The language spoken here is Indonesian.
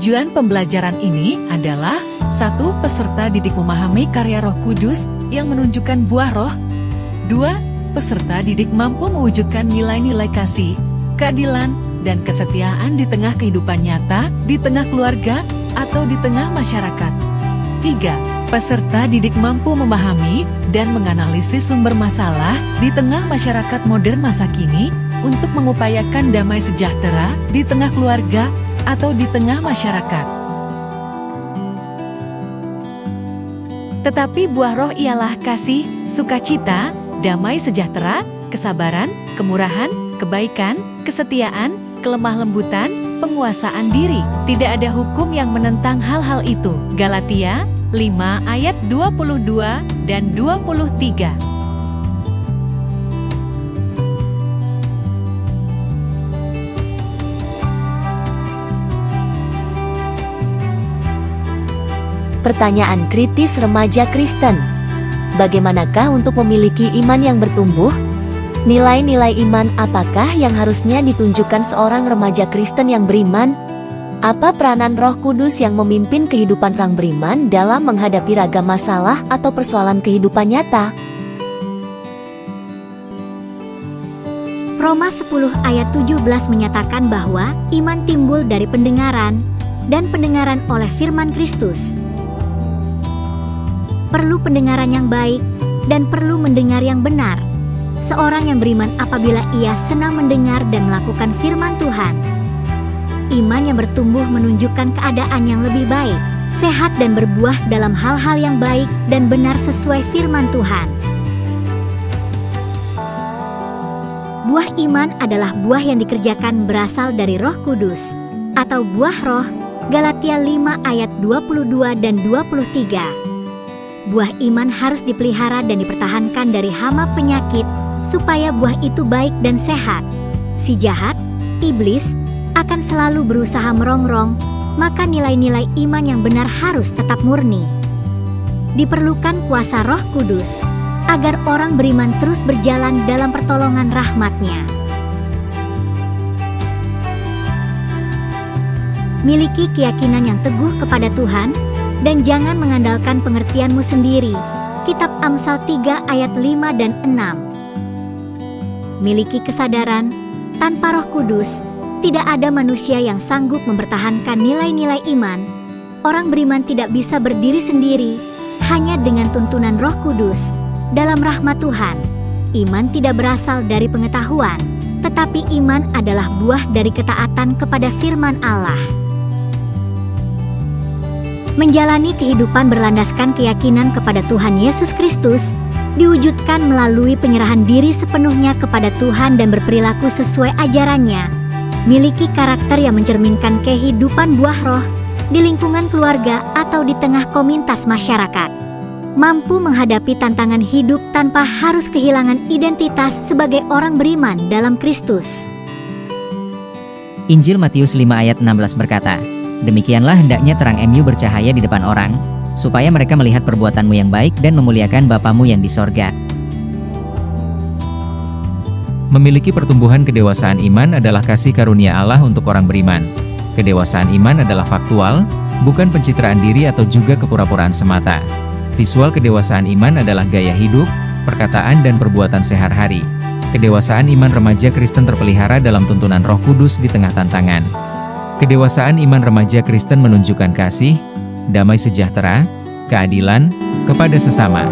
Tujuan pembelajaran ini adalah 1. Peserta didik memahami karya Roh Kudus yang menunjukkan buah roh. 2. Peserta didik mampu mewujudkan nilai-nilai kasih, keadilan, dan kesetiaan di tengah kehidupan nyata, di tengah keluarga, atau di tengah masyarakat. 3. Peserta didik mampu memahami dan menganalisis sumber masalah di tengah masyarakat modern masa kini untuk mengupayakan damai sejahtera di tengah keluarga atau di tengah masyarakat. Tetapi buah roh ialah kasih, sukacita, damai sejahtera, kesabaran, kemurahan, kebaikan, kesetiaan, kelemah lembutan, penguasaan diri. Tidak ada hukum yang menentang hal-hal itu. Galatia 5 ayat 22 dan 23. Pertanyaan kritis remaja Kristen. Bagaimanakah untuk memiliki iman yang bertumbuh? Nilai-nilai iman apakah yang harusnya ditunjukkan seorang remaja Kristen yang beriman? Apa peranan Roh Kudus yang memimpin kehidupan orang beriman dalam menghadapi ragam masalah atau persoalan kehidupan nyata? Roma 10 ayat 17 menyatakan bahwa iman timbul dari pendengaran, dan pendengaran oleh firman Kristus. Perlu pendengaran yang baik, dan perlu mendengar yang benar. Seorang yang beriman apabila ia senang mendengar dan melakukan firman Tuhan. Iman yang bertumbuh menunjukkan keadaan yang lebih baik, sehat dan berbuah dalam hal-hal yang baik dan benar sesuai firman Tuhan. Buah iman adalah buah yang dikerjakan berasal dari Roh Kudus, atau buah roh, Galatia 5 ayat 22 dan 23. Buah iman harus dipelihara dan dipertahankan dari hama penyakit, supaya buah itu baik dan sehat. Si jahat, iblis, akan selalu berusaha merongrong, maka nilai-nilai iman yang benar harus tetap murni. Diperlukan kuasa Roh Kudus, agar orang beriman terus berjalan dalam pertolongan rahmat-Nya. Miliki keyakinan yang teguh kepada Tuhan, dan jangan mengandalkan pengertianmu sendiri. Kitab Amsal 3 ayat 5 dan 6. Miliki kesadaran, tanpa Roh Kudus, tidak ada manusia yang sanggup mempertahankan nilai-nilai iman. Orang beriman tidak bisa berdiri sendiri, hanya dengan tuntunan Roh Kudus. Dalam rahmat Tuhan, iman tidak berasal dari pengetahuan, tetapi iman adalah buah dari ketaatan kepada firman Allah. Menjalani kehidupan berlandaskan keyakinan kepada Tuhan Yesus Kristus diwujudkan melalui penyerahan diri sepenuhnya kepada Tuhan dan berperilaku sesuai ajarannya. Miliki karakter yang mencerminkan kehidupan buah roh di lingkungan keluarga atau di tengah komunitas masyarakat. Mampu menghadapi tantangan hidup tanpa harus kehilangan identitas sebagai orang beriman dalam Kristus. Injil Matius 5 ayat 16 berkata, "Demikianlah hendaknya terang MU bercahaya di depan orang, supaya mereka melihat perbuatanmu yang baik dan memuliakan Bapamu yang di sorga." Memiliki pertumbuhan kedewasaan iman adalah kasih karunia Allah untuk orang beriman. Kedewasaan iman adalah faktual, bukan pencitraan diri atau juga kepura-puraan semata. Visual kedewasaan iman adalah gaya hidup, perkataan dan perbuatan sehari-hari. Kedewasaan iman remaja Kristen terpelihara dalam tuntunan Roh Kudus di tengah tantangan. Kedewasaan iman remaja Kristen menunjukkan kasih, damai sejahtera, keadilan, kepada sesama.